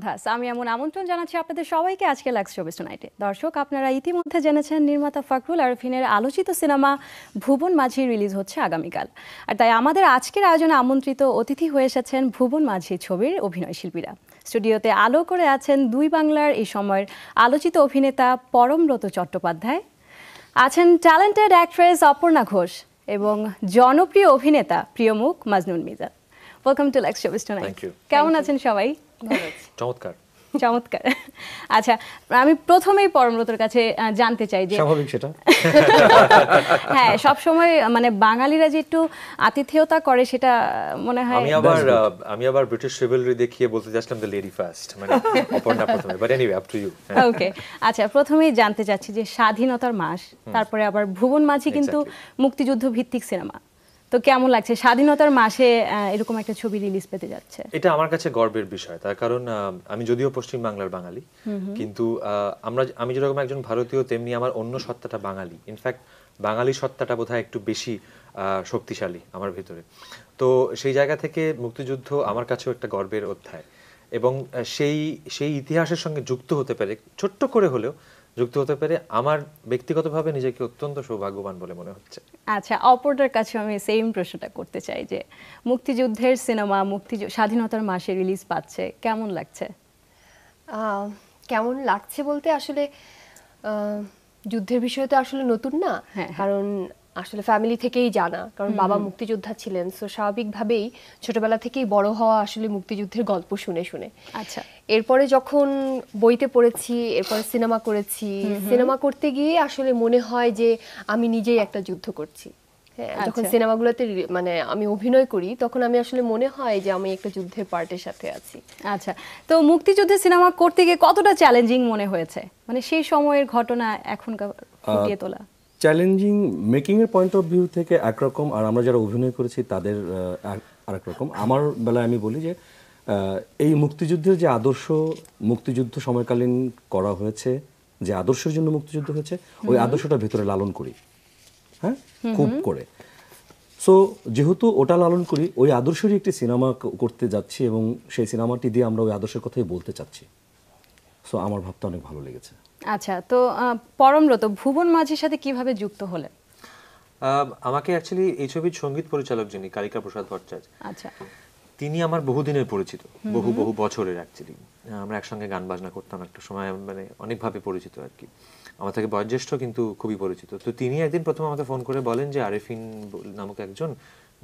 সন্ধ্যা। আমি এমন আমন্ত্রণ জানাচ্ছি আপনাদের সবাইকে আজকে লাক্স শোবিজ টুনাইটে। দর্শক, আপনারা ইতিমধ্যে জেনেছেন নির্মাতা ফখরুল আরফিনের আলোচিত সিনেমা ভুবন মাঝি রিলিজ হচ্ছে আগামীকাল। আর তাই আমাদের আজকের আয়োজনে আমন্ত্রিত অতিথি হয়ে এসেছেন ভুবন মাঝি ছবির অভিনয় শিল্পীরা। স্টুডিওতে আলো করে আছেন দুই বাংলার এই সময়ের আলোচিত অভিনেতা পরমব্রত চট্টোপাধ্যায়, আছেন ট্যালেন্টেড অ্যাক্ট্রেস অপর্ণা ঘোষ এবং জনপ্রিয় অভিনেতা প্রিয়মুখ Majnun Mizan. Welcome to Lux showbiz tonight. কেমন আছেন সবাই? চমৎকার চমৎকার। আচ্ছা, আমি প্রথমেই পরমব্রতর কাছে জানতে চাই যে স্বাভাবিক সেটা হ্যাঁ, সবসময় মানে বাঙালিরা যে একটু আতিথেয়তা করে সেটা মনে হয়। আমি আবার ব্রিটিশ রিভেলরি দেখিয়ে বলতে চাচ্ছিলাম দ্য লেডি ফার্স্ট, মানে অপর্ণা প্রথমে, but anyway up to you. Okay, আচ্ছা, প্রথমেই জানতে চাচ্ছি যে স্বাধীনতার মাস, তারপরে আবার ভুবন মাঝি কিন্তু মুক্তিযুদ্ধ ভিত্তিক সিনেমা, তো কেমন লাগছে স্বাধীনতার মাসে এরকম একটা ছবি রিলিজ পেতে যাচ্ছে? এটা আমার কাছে গর্বের বিষয়, তার কারণ আমি যদিও পশ্চিম বাংলার বাঙালি, কিন্তু আমি যেরকম একজন ভারতীয় তেমনি আমার অন্য সত্তাটা বাঙালি। ইনফ্যাক্ট বাঙালি সত্তাটা বোধহয় একটু বেশি শক্তিশালী আমার ভিতরে। তো সেই জায়গা থেকে মুক্তিযুদ্ধ আমার কাছেও একটা গর্বের অধ্যায়, এবং সেই ইতিহাসের সঙ্গে যুক্ত হতে পারে, ছোট্ট করে হলেও যুক্ত হতে পারে, আমার ব্যক্তিগতভাবে নিজেকে অত্যন্ত সৌভাগ্যবান বলে মনে হচ্ছে। আচ্ছা, অপরটার কাছে আমি সেম প্রশ্নটা করতে চাই যে মুক্তিযুদ্ধের সিনেমা স্বাধীনতার মাসে রিলিজ পাচ্ছে, কেমন লাগছে? কেমন লাগছে বলতে আসলে যুদ্ধের বিষয় তো আসলে নতুন না, কারণ আসলে ফ্যামিলি থেকেই জানা, কারণ বাবা মুক্তিযোদ্ধা ছিলেন, সো স্বাভাবিকভাবেই ছোটবেলা থেকেই বড় হওয়া আসলে মুক্তিযুদ্ধের গল্প শুনে শুনে। আচ্ছা, এরপরে যখন বইতে পড়েছি, এরপরে সিনেমা করেছি, সিনেমা করতে গিয়ে আসলে মনে হয় যে আমি নিজেই একটা যুদ্ধ করছি। হ্যাঁ, যখন সিনেমাগুলোতে মানে আমি অভিনয় করি তখন আমি আসলে মনে হয় যে আমি একটা যুদ্ধের পার্টের সাথে আছি। আচ্ছা, তো মুক্তিযুদ্ধের সিনেমা করতে গিয়ে কতটা চ্যালেঞ্জিং মনে হয়েছে, মানে সেই সময়ের ঘটনা এখনকার ফুটিয়ে তোলা? চ্যালেঞ্জিং মেকিং এর পয়েন্ট অফ ভিউ থেকে একরকম, আর আমরা যারা অভিনয় করেছি তাদের আরেক রকম। আমার বেলায় আমি বলি যে এই মুক্তিযুদ্ধের যে আদর্শ মুক্তিযুদ্ধ সময়কালীন করা হয়েছে, যে আদর্শের জন্য মুক্তিযুদ্ধ হয়েছে, ওই আদর্শটা ভেতরে লালন করি, হ্যাঁ, খুব করে। সো যেহেতু ওটা লালন করি, ওই আদর্শেরই একটি সিনেমা করতে যাচ্ছি এবং সেই সিনেমাটি দিয়ে আমরা ওই আদর্শের কথাই বলতে চাচ্ছি। সো আমার ভাবতে অনেক ভালো লেগেছে। আচ্ছা, তো পরমব্রত ভুবন মাঝির সাথে কিভাবে যুক্ত হলেন? আমাকে অ্যাকচুয়ালি এই ছবির সঙ্গীত পরিচালক যিনি, কালিকা প্রসাদ ভট্টাচার্য, আচ্ছা, তিনি আমার বহুদিনের পরিচিত, বহু বছরের। অ্যাকচুয়ালি আমরা একসঙ্গে গান বাজনা করতাম একটা সময়, মানে অনেকভাবে পরিচিত আর কি। আমার থেকে বয়োজ্যেষ্ঠ কিন্তু খুবই পরিচিত। তো তিনি একদিন প্রথম আমাকে ফোন করে বলেন যে আরেফিন নামক একজন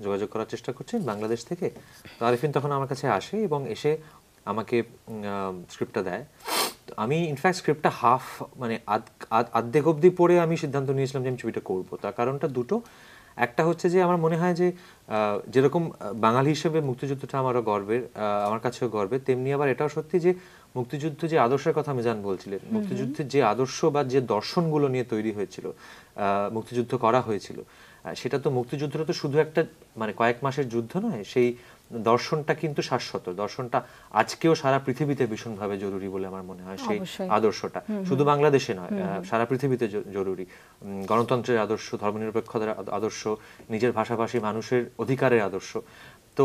যোগাযোগ করার চেষ্টা করছেন বাংলাদেশ থেকে। তো আরেফিন তখন আমার কাছে আসে এবং এসে আমাকে স্ক্রিপ্টটা দেয়। আমি ইনফ্যাক্ট স্ক্রিপ্টটা মানে আর্ধেক অবধি পড়ে আমি সিদ্ধান্ত নিয়েছিলাম যে আমি ছবিটা করবো। তার কারণটা দুটো। একটা হচ্ছে যে আমার মনে হয় যে যেরকম বাঙালি হিসেবে মুক্তিযুদ্ধটা আমারও গর্বের, আমার কাছেও গর্বের, তেমনি আবার এটাও সত্যি যে মুক্তিযুদ্ধ যে আদর্শের কথা মিজান বলছিলেন, মুক্তিযুদ্ধের যে আদর্শ বা যে দর্শনগুলো নিয়ে তৈরি হয়েছিল, মুক্তিযুদ্ধ করা হয়েছিল, সেটা তো মুক্তিযুদ্ধটা তো শুধু একটা মানে কয়েক মাসের যুদ্ধ নয়, সেই দর্শনটা কিন্তু শাশ্বত। দর্শনটা আজকেও সারা পৃথিবীতে ভীষণভাবে জরুরি বলে আমার মনে হয়। সেই আদর্শটা শুধু বাংলাদেশে নয়, সারা পৃথিবীতে জরুরি। গণতন্ত্রের আদর্শ, ধর্মনিরপেক্ষতার আদর্শ, নিজের ভাষাভাষী মানুষের অধিকারের আদর্শ। তো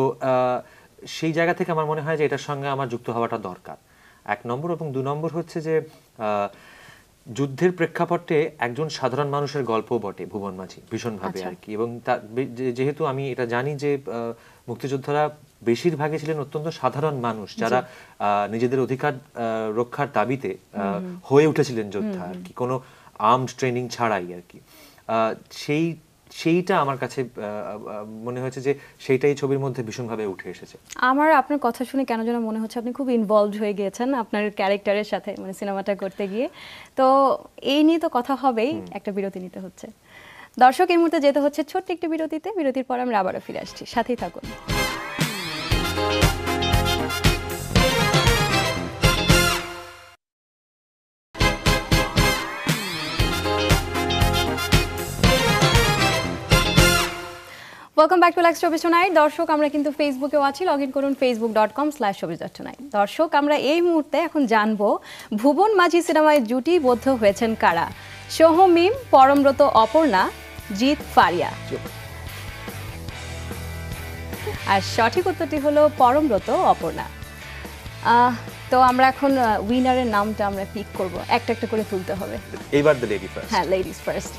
সেই জায়গা থেকে আমার মনে হয় যে এটার সঙ্গে আমার যুক্ত হওয়াটা দরকার, এক নম্বর। এবং দু নম্বর হচ্ছে যে যুদ্ধের প্রেক্ষাপটে একজন সাধারণ মানুষের গল্প বটে ভুবন মাঝি ভীষণভাবে আর কি। এবং যেহেতু আমি এটা জানি যে মুক্তিযোদ্ধারা বেশিরভাগই ছিলেন অত্যন্ত সাধারণ মানুষ, যারা নিজেদের অধিকার রক্ষার দাবিতে হয়ে উঠেছিলেন যোদ্ধা আর কি, কোনো আর্মড ট্রেনিং ছাড়াই আর কি। সেইটা আমার কাছে মনে হয়েছে যে সেইটাই ছবির মধ্যে ভীষণভাবে উঠে এসেছে। আমার আপনার কথা শুনে কেন যেন মনে হচ্ছে আপনি খুব ইনভলভড হয়ে গিয়েছেন আপনার ক্যারেক্টারের সাথে, মানে সিনেমাটা করতে গিয়ে। তো এই নিয়ে তো কথা হবেই, একটা বিরতি নিতে হচ্ছে। দর্শক, এই মুহূর্তে যেতে হচ্ছে ছোট্ট একটি বিরতিতে। বিরতির পর আমরা আবারও ফিরে আসছি, সাথেই থাকুন। Welcome back to Lux showbiz tonight. দর্শক, আমরা কিন্তু ফেসবুকেও আছি, লগ ইন করুন facebook.com/showbiz.tonight। দর্শক, আমরা এই মুহূর্তে এখন জানবো ভুবন মাঝি সিনেমায় জুটিবদ্ধ হয়েছেন কারা। সোহম মিম, পরমব্রত অপর্ণা, জিৎ ফারিয়া। আর সঠিক উত্তরটি হলো পরমব্রত অপর্ণা। তো আমরা এখন উইনারের নামটা আমরা পিক করব, একটা একটা করে তুলতে হবে। এইবার দ্য লেডি ফার্স্ট। হ্যাঁ, লেডিস ফার্স্ট।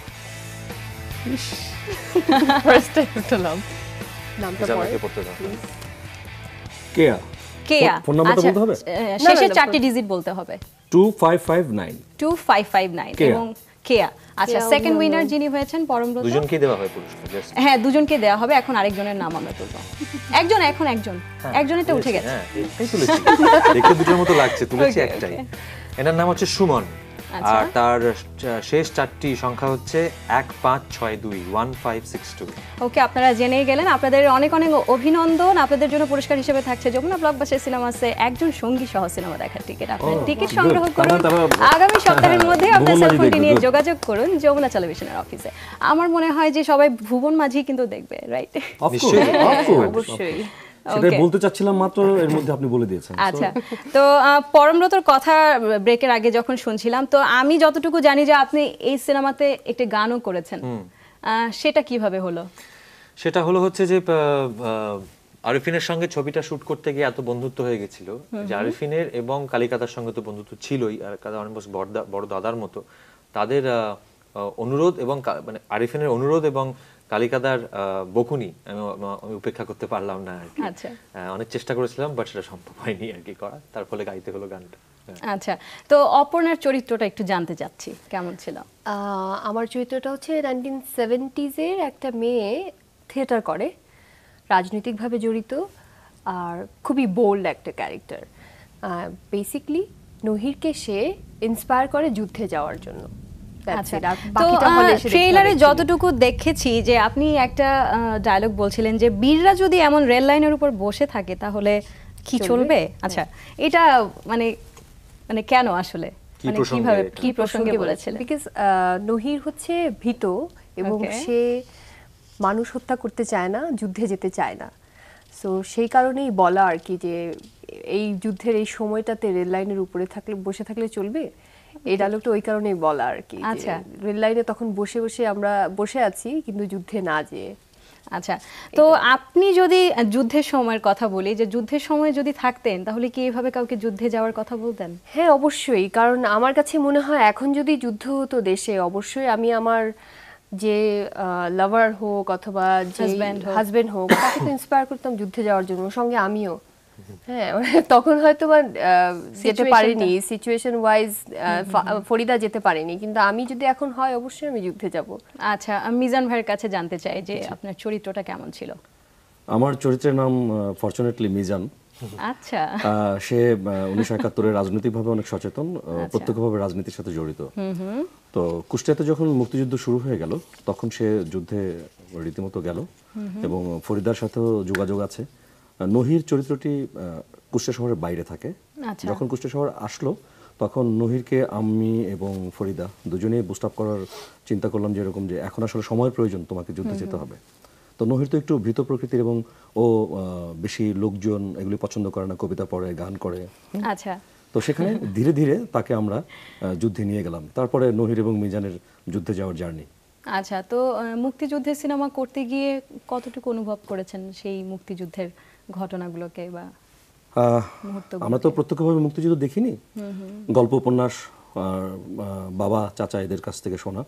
ফার্স্ট টাইম তুললাম, নামটা জামাকে পড়তে দাও। কেয়া। কেয়া। ফোন নাম্বারটা বলতে হবে? শেষে 4টি ডিজিট বলতে হবে। 2559। 2559 কেয়া। এবং কেয়া। আচ্ছা, কেয়া সেকেন্ড অভিনন্দন। উইনার যিনি হয়েছেন পরমব্রত। দুজনকেই দেওয়া হয় পুরস্কার জাস্ট। হ্যাঁ, দুজনকে দেওয়া হবে। এখন আরেকজনের নাম আমরা তুলব। একজনেরটা উঠে গেছে। হ্যাঁ, একটাই তুলেছি। দেখতে দুটোর মতো লাগছে, তুলেছি Okay, একটাই। okay. এনার নাম হচ্ছে সুমন, আচ্ছা। আর তার শেষ 4টি সংখ্যা হচ্ছে 1562 1562। ওকে, আপনারা জেনেই গেলেন। আপনাদের অনেক অনেক অভিনন্দন। আপনাদের জন্য পুরস্কার হিসেবে থাকছে যমুনা ব্লকবাস্টার সিনেমাসে একজন সঙ্গী সহ সিনেমা দেখার টিকিট। আপনার টিকিট good. সংগ্রহ করুন তারা- আগামী সপ্তাহের মধ্যে। আপনার ভুবন মাঝি সেলফোনটি দেখবে, নিয়ে good. যোগাযোগ করুন যমুনা টেলিভিশনের অফিসে। আমার মনে হয় যে সবাই ভুবন মাঝি কিন্তু দেখবে, রাইট? Of নিশ্চয়ই। course, of course. অবশ্যই। সেটাই Okay. বলতে চাচ্ছিলাম মাত্র, এর মধ্যে আপনি বলে দিয়েছেন। আচ্ছা, তো পরমব্রতর কথা ব্রেকের আগে যখন শুনছিলাম, তো আমি যতটুকু জানি যে আপনি এই সিনেমাতে একটি গানও করেছেন, সেটা কিভাবে হলো? সেটা হলো হচ্ছে যে আরিফিনের সঙ্গে ছবিটা শুট করতে গিয়ে এত বন্ধুত্ব হয়ে গেছিল যে আরিফিনের এবং কালিকাতার সঙ্গে তো বন্ধুত্ব ছিলই, আর কাদা অনেক বড় দাদার মতো। তাদের অনুরোধ এবং মানে আরিফিনের অনুরোধ এবং কালিকাদার বকুনি আমি উপেক্ষা করতে পারলাম না আর কি। আচ্ছা। অনেক চেষ্টা করেছিলাম, বাট সেটা সম্ভব হয়নি আর কি করা, তার ফলে গাইতে হলো গানটা। আচ্ছা, তো অপর্ণার চরিত্রটা একটু জানতে চাচ্ছি, কেমন ছিল? আমার চরিত্রটা হচ্ছে 1970s-এর একটা মেয়ে, থিয়েটার করে, রাজনৈতিকভাবে জড়িত, আর খুবই বোল্ড একটা ক্যারেক্টার। বেসিকলি নহিরকে সে ইন্সপায়ার করে যুদ্ধে যাওয়ার জন্য। That's আচ্ছা, it. আর তো বাকিটা হলে এসে দেখতে ট্রেইলারে হবে। যতটুকু দেখেছি যে আপনি একটা ডায়লগ বলছিলেন যে বীররা যদি এমন রেল লাইনের উপর বসে থাকে তাহলে কি চলবে? আচ্ছা, এটা মানে মানে কেন আসলে, কি মানে প্রসঙ্গে কিভাবে, এটা? কি প্রসঙ্গে বলেছিলেন? বিকজ নহির হচ্ছে ভীত এবং Okay. সে মানুষ হত্যা করতে চায় না, যুদ্ধে যেতে চায় না। সো সেই কারণেই বলা আর কি যে এই যুদ্ধের এই সময়টাতে রেল লাইনের উপরে থাকলে, বসে থাকলে চলবে। এই ডায়লগটা ওই কারণেই বলা আর কি। আচ্ছা। রেল লাইনে তখন বসে বসে আমরা বসে আছি, কিন্তু যুদ্ধে না যেয়ে। আচ্ছা, তো আপনি যদি যুদ্ধের সময়ের কথা বলি, যে যুদ্ধের সময় যদি থাকতেন তাহলে কি এইভাবে কাউকে যুদ্ধে যাওয়ার কথা বলতেন? হ্যাঁ, অবশ্যই। কারণ আমার কাছে মনে হয় এখন যদি যুদ্ধ হতো দেশে, অবশ্যই আমি আমার যে লাভার হোক অথবা যে হাজবেন্ড হোক, তাকে তো ইন্সপায়ার করতাম যুদ্ধে যাওয়ার জন্য, সঙ্গে আমিও। হ্যাঁ, তখন হয়তো বা যেতে পারিনি, সিচুয়েশন ওয়াইজ ফরিদা যেতে পারেনি, কিন্তু আমি যদি এখন হয় অবশ্যই আমি যুদ্ধে যাব। আচ্ছা, মিজান ভাইয়ের কাছে জানতে চাই যে আপনার চরিত্রটা কেমন ছিল? আমার চরিত্রের নাম ফরচুনেটলি মিজান। আচ্ছা, সে 1971-এর রাজনৈতিকভাবে অনেক সচেতন, প্রত্যক্ষভাবে রাজনীতির সাথে জড়িত। তো কুষ্টিয়াতে যখন মুক্তিযুদ্ধ শুরু হয়ে গেল তখন সে যুদ্ধে রীতিমতো গেল এবং ফরিদার সাথেও যোগাযোগ আছে। নহির চরিত্রটি কুষ্টিয়া শহরের বাইরে থাকে। আচ্ছা। যখন কুষ্টিয়া শহর আসলো তখন নহিরকে আমি এবং ফরিদা দুজনেই বুস্ট আপ করার চিন্তা করলাম, যে এরকম যে এখন আসলে সময়ের প্রয়োজন, তোমাকে যুদ্ধে যেতে হবে। তো নহির তো একটু ভীত প্রকৃতির এবং ও বেশি লোকজন এগুলি পছন্দ করে না, কবিতা পড়ে, গান করে। আচ্ছা, তো সেখানে ধীরে ধীরে তাকে আমরা যুদ্ধে নিয়ে গেলাম। তারপরে নহির এবং মিজানের যুদ্ধে যাওয়ার জার্নি। আচ্ছা, তো মুক্তিযুদ্ধের সিনেমা করতে গিয়ে কতটুকু অনুভব করেছেন সেই মুক্তিযুদ্ধের ঘটনাগুলোকে বা মুহূর্তগুলোকে? আমরা তো প্রত্যক্ষভাবে মুক্তিযুদ্ধ দেখিনি, গল্প উপন্যাস বাবা চাচা এদের কাছ থেকে শোনা।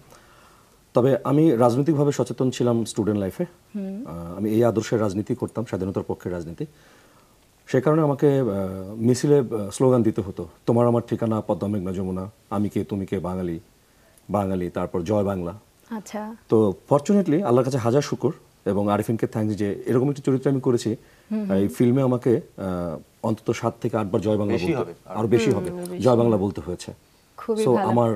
তবে আমি রাজনৈতিকভাবে সচেতন ছিলাম স্টুডেন্ট লাইফে। আমি এই আদর্শের রাজনীতি করতাম, স্বাধীনতার পক্ষের রাজনীতি। সে কারণে আমাকে মিছিলে স্লোগান দিতে হতো, তোমার আমার ঠিকানা পদ্মা মেঘনা যমুনা, আমি কে তুমি কে বাঙালি, বাঙালি, তারপর জয় বাংলা। আচ্ছা, তো ফরচুনেটলি আল্লাহর কাছে হাজার শুকর এবং আরিফিনকে থ্যাঙ্কস যে এরকম একটি চরিত্র আমি করেছি। এই ফিল্মে আমাকে অন্তত 7 থেকে 8 বার জয় বাংলা বেশি বলতে, হবে। আরো বেশি হবে, জয় বাংলা বলতে হয়েছে। খুবই সো ভালো। আমার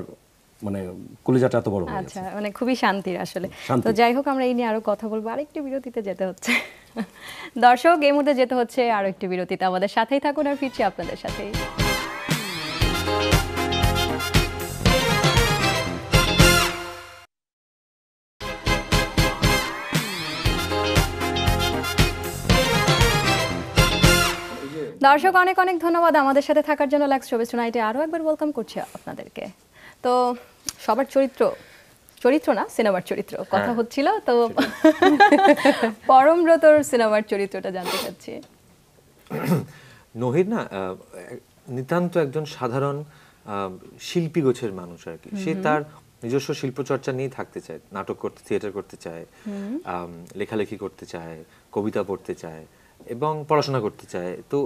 মানে কলিজাটা এত বড় হয়ে গেছে। আচ্ছা, মানে খুবই শান্তির আসলে। শান্তি। তো যাই হোক, আমরা এই নিয়ে আরো কথা বলবো, আরেকটি বিরতিতে যেতে হচ্ছে। দর্শক, এই মুহূর্তে যেতে হচ্ছে আরো একটি বিরতিতে, আমাদের সাথেই থাকুন আর ফিরছি আপনাদের সাথেই। দর্শক, অনেক অনেক ধন্যবাদ আমাদের সাথে থাকার জন্য। লাক্স শোবিজ টুনাইটে আরো একবার ওয়েলকাম করছি আপনাদেরকে। তো সবার চরিত্র না, সিনেমার চরিত্র কথা হচ্ছিল, তো পরমব্রতর সিনেমার চরিত্রটা জানতে চাচ্ছি। নহির না নিতান্ত একজন সাধারণ শিল্পী গোছের মানুষ আর কি। সে তার নিজস্ব শিল্পচর্চা নিয়ে থাকতে চায়, নাটক করতে, থিয়েটার করতে চায়, লেখালেখি করতে চায়, কবিতা পড়তে চায় এবং পড়াশোনা করতে চায়। তো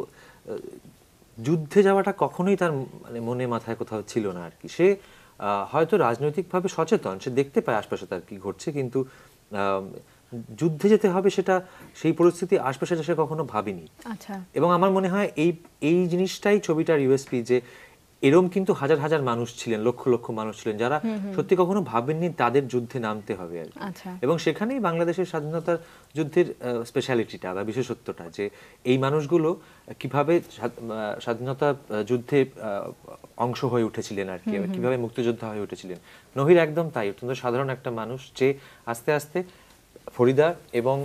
যুদ্ধে যাওয়াটা কখনোই তার মানে মনে মাথায় কোথাও ছিল না আর কি। সে হয়তো রাজনৈতিকভাবে সচেতন, সে দেখতে পায় আশপাশে তার কি ঘটছে, কিন্তু যুদ্ধে যেতে হবে সেটা, সেই পরিস্থিতি আশপাশে সে কখনো ভাবেনি। আচ্ছা। এবং আমার মনে হয় এই জিনিসটাই ছবিটার ইউএসপি, যে এরম কিন্তু হাজার হাজার মানুষ ছিলেন, লক্ষ লক্ষ মানুষ ছিলেন যারা সত্যি কখনো ভাবেননি তাদের যুদ্ধে নামতে হবে আর কি। আচ্ছা। এবং সেখানেই বাংলাদেশের স্বাধীনতার যুদ্ধের স্পেশালিটিটা বা বিশেষত্বটা, যে এই মানুষগুলো কিভাবে স্বাধীনতা যুদ্ধে অংশ হয়ে উঠেছিলেন আর কি, কিভাবে মুক্তিযোদ্ধা হয়ে উঠেছিলেন। নহির একদম তাই, অত্যন্ত সাধারণ একটা মানুষ, যে আস্তে আস্তে ফরিদা এবং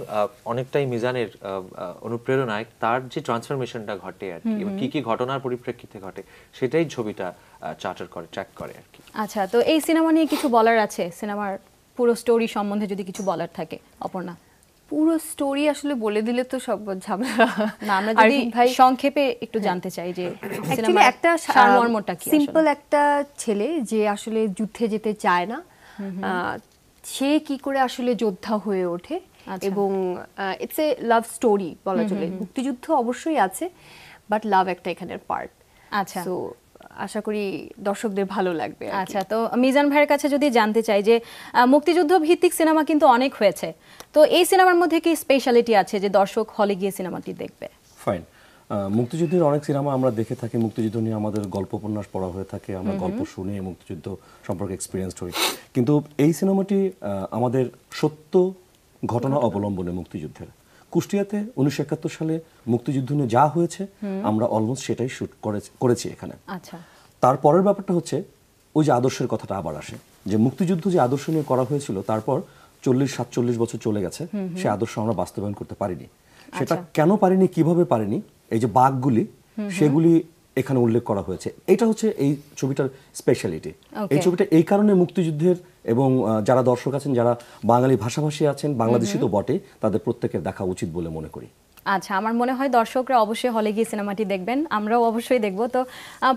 অনেকটাই মিজানের অনুপ্রেরণায় তার যে ট্রান্সফরমেশনটা ঘটে আর কি, এবং কি কি ঘটনার পরিপ্রেক্ষিতে ঘটে, সেটাই ছবিটা চার্টার করে, ট্র্যাক করে আর কি। আচ্ছা, তো এই সিনেমা নিয়ে কিছু বলার আছে? সিনেমার পুরো স্টোরি সম্বন্ধে যদি কিছু বলার থাকে, অপর্ণা। পুরো স্টোরি আসলে বলে দিলে তো সব ঝামেলা। না, আমরা যদি সংক্ষেপে একটু জানতে চাই যে সিনেমার একটা সারমর্মটা কি। সিম্পল একটা ছেলে যে আসলে যুদ্ধে যেতে চায় না, সে কি করে আসলে যোদ্ধা হয়ে ওঠে, এবং ইটস এ লাভ স্টোরি বলা চলে। মুক্তিযুদ্ধ অবশ্যই আছে, বাট লাভ একটা এখানের পার্ট। আচ্ছা, তো আশা করি দর্শকদের ভালো লাগবে। আচ্ছা, তো মিজান ভাইয়ের কাছে যদি জানতে চাই যে মুক্তিযুদ্ধ ভিত্তিক সিনেমা কিন্তু অনেক হয়েছে, তো এই সিনেমার মধ্যে কি স্পেশালিটি আছে যে দর্শক হলে গিয়ে সিনেমাটি দেখবে? ফাইন। মুক্তিযুদ্ধের অনেক সিনেমা আমরা দেখে থাকি, মুক্তিযুদ্ধ নিয়ে আমাদের গল্প উপন্যাস পড়া হয়ে থাকে, আমরা গল্প শুনে মুক্তিযুদ্ধ সম্পর্কে এক্সপিরিয়েন্সড হই। কিন্তু এই সিনেমাটি আমাদের সত্য ঘটনা অবলম্বনে মুক্তিযুদ্ধের। কুষ্টিয়াতে 1971 সালে মুক্তিযুদ্ধ নিয়ে যা হয়েছে আমরা অলমোস্ট সেটাই শুট করেছি এখানে। আচ্ছা। তারপরের ব্যাপারটা হচ্ছে ওই যে আদর্শের কথাটা আবার আসে, যে মুক্তিযুদ্ধ যে আদর্শ নিয়ে করা হয়েছিল, তারপর 40-47 বছর চলে গেছে, সে আদর্শ আমরা বাস্তবায়ন করতে পারিনি। সেটা কেন পারিনি, কিভাবে পারিনি, এই যে বাঘগুলি, সেগুলি এখানে উল্লেখ করা হয়েছে। এটা হচ্ছে এই ছবিটার স্পেশালিটি। এই ছবিটা এই কারণে মুক্তিযুদ্ধের, এবং যারা দর্শক আছেন, যারা বাঙালি ভাষাভাষী আছেন, বাংলাদেশি তো বটে, তাদের প্রত্যেকের দেখা উচিত বলে মনে করি। আচ্ছা, আমার মনে হয় দর্শকরা অবশ্যই হলে গিয়ে সিনেমাটি দেখবেন, আমরাও অবশ্যই দেখব। তো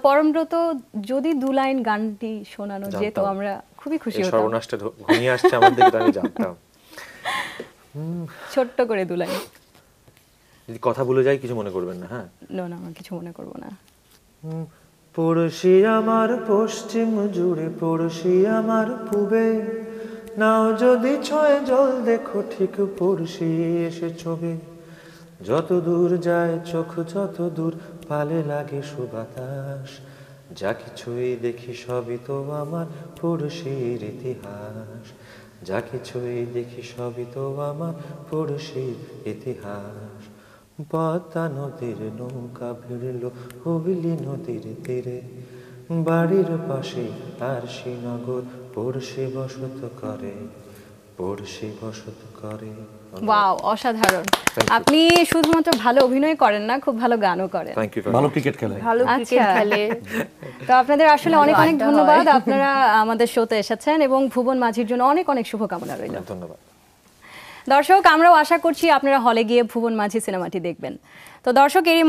পরমব্রত, যদি 2 লাইন গানটি শোনানো যেত আমরা খুবই খুশি হতাম। সর্বনাশটা ঘনিয়ে আসছে আমার দিকে, আমি জানতাম। ছোট্ট করে 2 লাইন। যদি কথা ভুলে যাই কিছু মনে করবেন না। হ্যাঁ, না, আমি কিছু মনে করব না। পড়শি আমার পশ্চিম জুড়ে, পড়শি আমার পূবে, নাও যদি ছয় জল দেখো ঠিক পড়শি এসে ছবে। যত দূর যায় চোখ, যত দূর পালে লাগে সুবাতাস, যা কিছুই দেখি সবই তো আমার পড়শির ইতিহাস। যা কিছুই দেখি সবই তো আমার পড়শির ইতিহাস। পদ্মা নদীর নৌকা ভিড়ল হুগলি নদীর তীরে, বাড়ির পাশে তার শ্রীনগর, পড়শি বসত করে, পড়শি বসত করে। ওয়াও, অসাধারণ। আপনি শুধুমাত্র ভালো অভিনয় করেন না, খুব ভালো গানও করেন। ভালো ক্রিকেট খেলে। ভালো ক্রিকেট খেলে। তো আপনাদের আসলে অনেক অনেক ধন্যবাদ, আপনারা আমাদের শোতে এসেছেন, এবং ভুবন মাঝির জন্য অনেক অনেক শুভকামনা রইল। ধন্যবাদ। দর্শক, আমরাও আশা করছি আপনারা হলে গিয়ে ভুবন মাঝি সিনেমাটি দেখবেন। তো দর্শক, এরই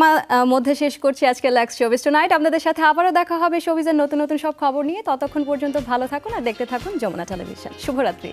মধ্যে শেষ করছি আজকে লাক্স শোবিজ টুনাইট। আপনাদের সাথে আবারও দেখা হবে শোবিজের নতুন নতুন সব খবর নিয়ে। ততক্ষণ পর্যন্ত ভালো থাকুন আর দেখতে থাকুন যমুনা টেলিভিশন। শুভরাত্রি।